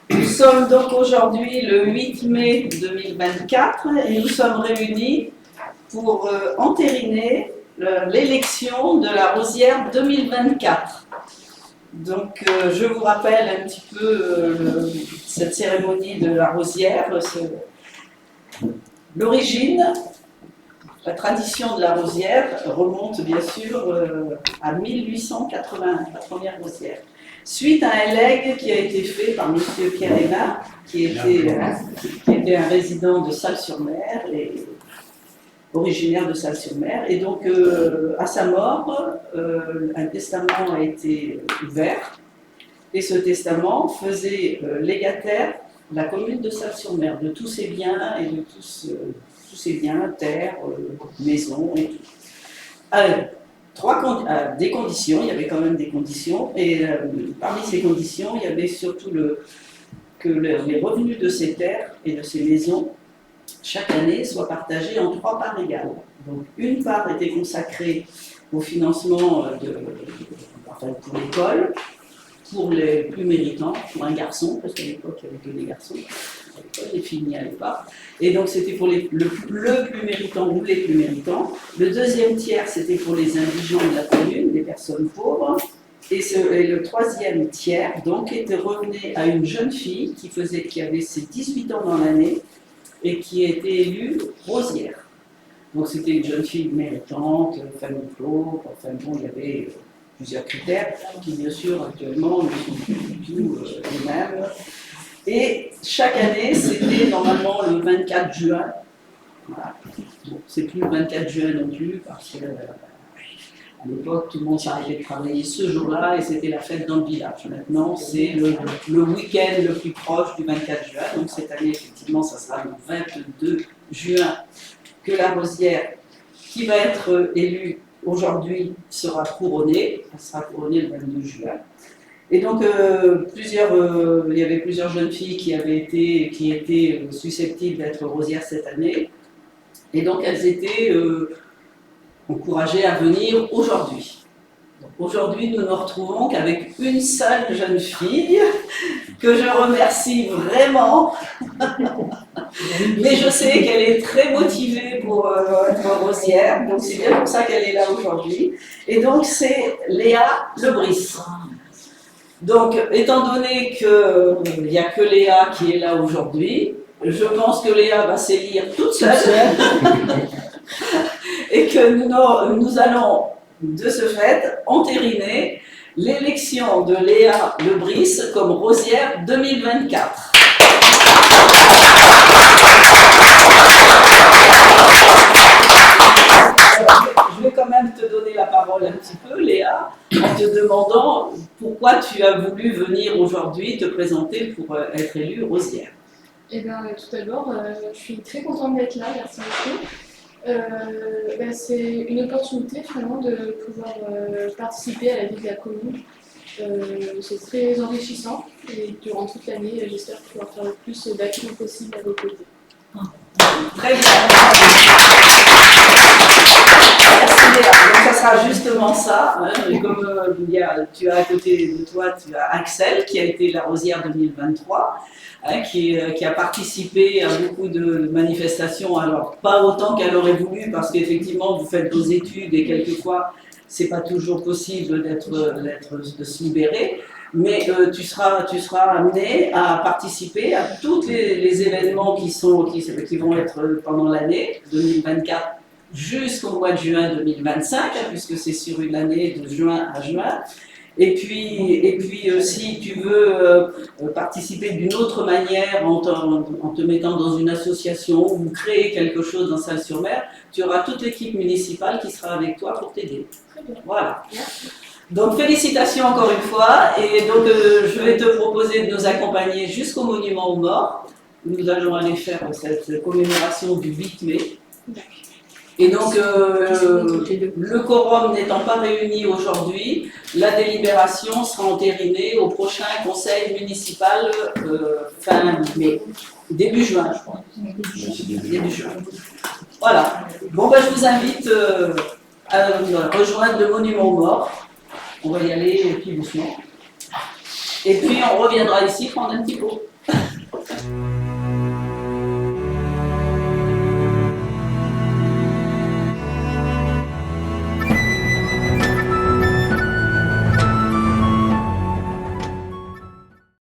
Nous sommes donc aujourd'hui le 8 mai 2024 et nous sommes réunis pour entériner l'élection de la Rosière 2024. Donc je vous rappelle un petit peu cette cérémonie de la Rosière, l'origine. La tradition de la Rosière remonte bien sûr à 1880, la première Rosière. Suite à un legs qui a été fait par M. Pierre Hénin, qui était un résident de Salles-sur-Mer, et originaire de Salles-sur-Mer. Et donc, à sa mort, un testament a été ouvert. Et ce testament faisait légataire la commune de Salles-sur-Mer de tous ses biens et de tous ses biens, terres, maisons et tout. Des conditions, il y avait quand même des conditions, et parmi ces conditions, il y avait surtout que les revenus de ces terres et de ces maisons, chaque année, soient partagés en 3 parts égales. Donc une part était consacrée au financement pour l'école, pour les plus méritants, pour un garçon, parce qu'à l'époque, il n'y avait que des garçons. Les filles n'y allaient pas. Et donc, c'était pour le plus méritant ou les plus méritants. Le deuxième tiers, c'était pour les indigents de la commune, les personnes pauvres. Et le troisième tiers, donc, revenait à une jeune fille qui avait ses 18 ans dans l'année et qui était élue Rosière. Donc, c'était une jeune fille méritante, famille pauvre, enfin bon, il y avait plusieurs critères qui, bien sûr, actuellement, ne sont plus du tout les mêmes. Et chaque année, c'était normalement le 24 juin. Voilà. Bon, c'est plus le 24 juin non plus, parce qu'à l'époque, tout le monde s'arrêtait de travailler ce jour-là et c'était la fête dans le village. Maintenant, c'est le week-end le plus proche du 24 juin. Donc cette année, effectivement, ça sera le 22 juin que la Rosière, qui va être élue aujourd'hui, sera couronnée. Elle sera couronnée le 22 juin. Et donc, il y avait plusieurs jeunes filles qui étaient susceptibles d'être Rosières cette année. Et donc, elles étaient encouragées à venir aujourd'hui. Aujourd'hui, nous ne nous retrouvons qu'avec une seule jeune fille, que je remercie vraiment. Mais je sais qu'elle est très motivée pour être Rosière, donc c'est bien pour ça qu'elle est là aujourd'hui. Et donc, c'est Léa Lebris. Donc, étant donné qu'il n'y a que Léa qui est là aujourd'hui, je pense que Léa va s'élire toute seule et que nous allons, de ce fait, entériner l'élection de Léa Lebris comme Rosière 2024. Je vais quand même te donner la parole un petit peu, Léa, en te demandant pourquoi tu as voulu venir aujourd'hui te présenter pour être élue Rosière. Eh bien, tout d'abord, je suis très contente d'être là, merci beaucoup. C'est une opportunité finalement de pouvoir participer à la vie de la commune. C'est très enrichissant et durant toute l'année, j'espère pouvoir faire le plus d'actions possible à vos côtés. Très bien. Merci Léa. Donc ça sera justement ça. Hein. Et comme tu as à côté de toi, tu as Axel qui a été la Rosière 2023, hein, qui a participé à beaucoup de manifestations. Alors pas autant qu'elle aurait voulu parce qu'effectivement vous faites vos études et quelquefois c'est pas toujours possible de se libérer. Mais tu seras amené à participer à tous les événements qui vont être pendant l'année 2024 jusqu'au mois de juin 2025, hein, puisque c'est sur une année de juin à juin. Et puis si tu veux participer d'une autre manière en te mettant dans une association ou créer quelque chose dans Salles-sur-Mer, tu auras toute l'équipe municipale qui sera avec toi pour t'aider. Voilà. Donc félicitations encore une fois, et donc je vais te proposer de nous accompagner jusqu'au monument aux morts. Nous allons aller faire cette commémoration du 8 mai. Et donc le quorum n'étant pas réuni aujourd'hui, la délibération sera entérinée au prochain conseil municipal fin mai, début juin je crois. Début juin. Voilà. Bon je vous invite à rejoindre le monument aux morts. On va y aller tout doucement. Et puis on reviendra ici prendre un petit pot.